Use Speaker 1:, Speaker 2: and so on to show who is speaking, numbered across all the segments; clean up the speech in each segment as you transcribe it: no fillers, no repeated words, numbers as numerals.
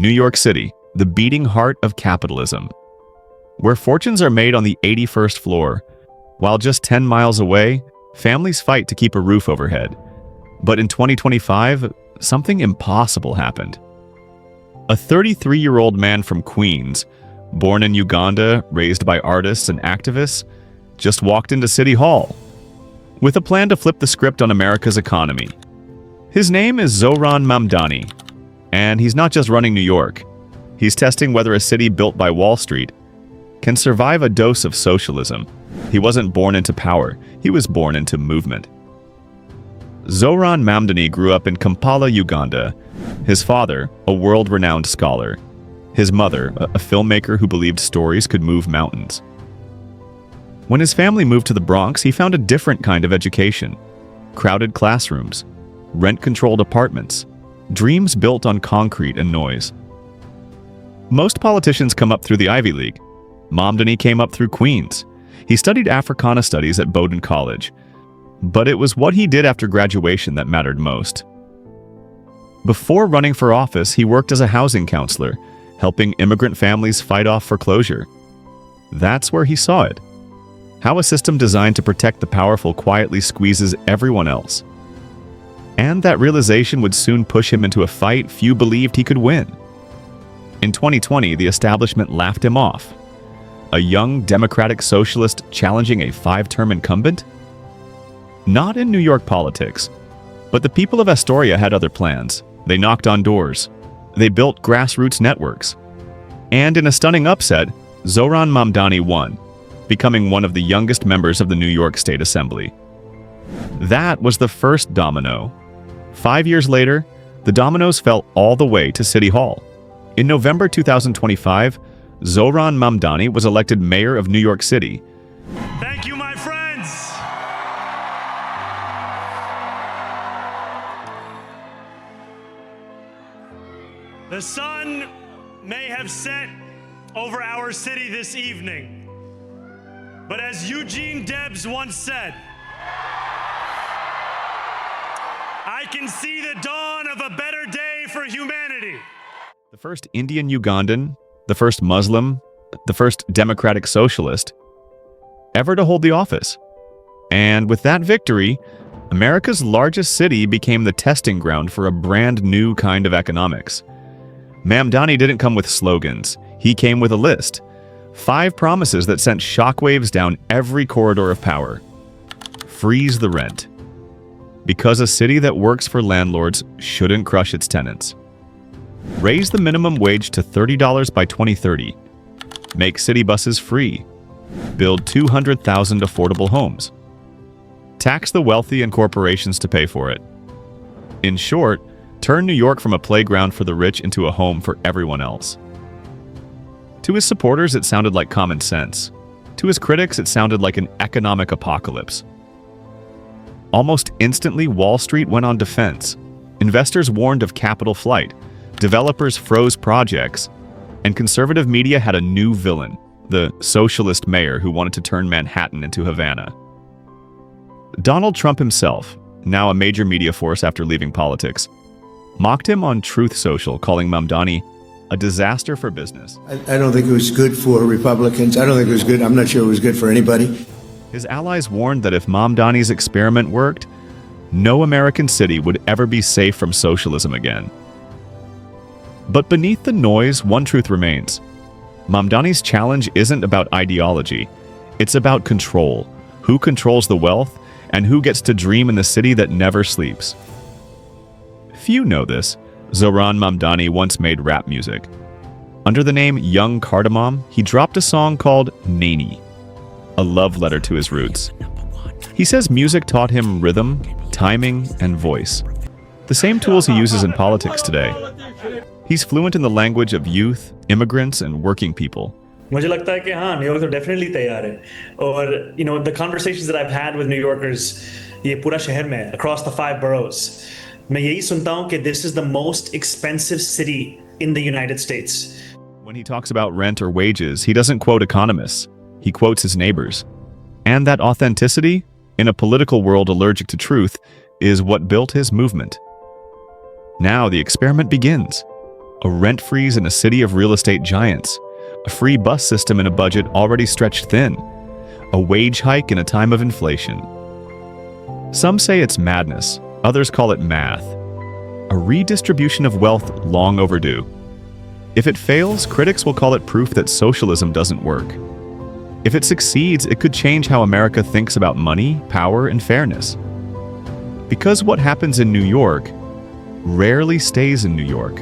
Speaker 1: New York City, the beating heart of capitalism. Where fortunes are made on the 81st floor, while just 10 miles away, families fight to keep a roof overhead. But in 2025, something impossible happened. A 33-year-old man from Queens, born in Uganda, raised by artists and activists, just walked into City Hall with a plan to flip the script on America's economy. His name is Zohran Mamdani, and he's not just running New York. He's testing whether a city built by Wall Street can survive a dose of socialism. He wasn't born into power, he was born into movement. Zohran Mamdani grew up in Kampala, Uganda. His father, a world-renowned scholar. His mother, a filmmaker who believed stories could move mountains. When his family moved to the Bronx, he found a different kind of education. Crowded classrooms, rent-controlled apartments, dreams built on concrete and noise. Most politicians come up through the Ivy League. Mamdani came up through Queens. He studied Africana Studies at Bowdoin College. But it was what he did after graduation that mattered most. Before running for office, he worked as a housing counselor, helping immigrant families fight off foreclosure. That's where he saw it. How a system designed to protect the powerful quietly squeezes everyone else. And that realization would soon push him into a fight few believed he could win. In 2020, the establishment laughed him off. A young democratic socialist challenging a 5-term incumbent? Not in New York politics. But the people of Astoria had other plans. They knocked on doors. They built grassroots networks. And in a stunning upset, Zohran Mamdani won, becoming one of the youngest members of the New York State Assembly. That was the first domino. 5 years later, the dominoes fell all the way to City Hall. In November 2025, Zohran Mamdani was elected mayor of New York City.
Speaker 2: Thank you, my friends! The sun may have set over our city this evening, but as Eugene Debs once said, I can see the dawn of a better day for humanity.
Speaker 1: The first Indian Ugandan, the first Muslim, the first democratic socialist ever to hold the office. And with that victory, America's largest city became the testing ground for a brand new kind of economics. Mamdani didn't come with slogans. He came with a list. 5 promises that sent shockwaves down every corridor of power. Freeze the rent. Because a city that works for landlords shouldn't crush its tenants. Raise the minimum wage to $30 by 2030. Make city buses free. Build 200,000 affordable homes. Tax the wealthy and corporations to pay for it. In short, turn New York from a playground for the rich into a home for everyone else. To his supporters, it sounded like common sense. To his critics, it sounded like an economic apocalypse. Almost instantly, Wall Street went on defense. Investors warned of capital flight. Developers froze projects. And conservative media had a new villain, the socialist mayor who wanted to turn Manhattan into Havana. Donald Trump himself, now a major media force after leaving politics, mocked him on Truth Social, calling Mamdani a disaster for business.
Speaker 3: I don't think it was good for Republicans. I don't think it was good. I'm not sure it was good for anybody.
Speaker 1: His allies warned that if Mamdani's experiment worked, no American city would ever be safe from socialism again. But beneath the noise, one truth remains. Mamdani's challenge isn't about ideology. It's about control. Who controls the wealth, and who gets to dream in the city that never sleeps. Few know this. Zohran Mamdani once made rap music. Under the name Young Cardamom, he dropped a song called Nani, a love letter to his roots. He says music taught him rhythm, timing, and voice. The same tools he uses in politics today. He's fluent in the language of youth, immigrants, and working people.
Speaker 2: मुझे लगता है कि हाँ, New York तो definitely तैयार है. और the conversations that I've had with New Yorkers, ये पूरा शहर में, across the 5 boroughs, मैं यही सुनता हूँ कि this is the most expensive city in the United States.
Speaker 1: When he talks about rent or wages, he doesn't quote economists. He quotes his neighbors. And that authenticity, in a political world allergic to truth, is what built his movement. Now the experiment begins. a rent freeze in a city of real estate giants, a free bus system in a budget already stretched thin, a wage hike in a time of inflation. Some say it's madness, others call it math, a redistribution of wealth long overdue. If it fails, critics will call it proof that socialism doesn't work. If it succeeds, it could change how America thinks about money, power, and fairness. Because what happens in New York rarely stays in New York.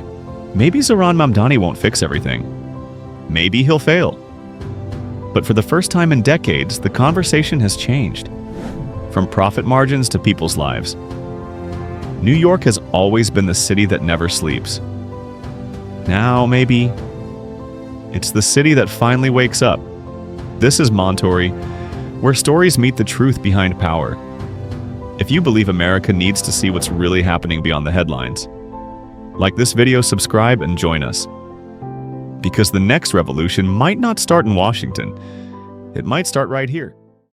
Speaker 1: Maybe Zohran Mamdani won't fix everything. Maybe he'll fail. But for the first time in decades, the conversation has changed. From profit margins to people's lives. New York has always been the city that never sleeps. Now, maybe, it's the city that finally wakes up. This is Montory, where stories meet the truth behind power. If you believe America needs to see what's really happening beyond the headlines, like this video, subscribe, and join us. Because the next revolution might not start in Washington. It might start right here.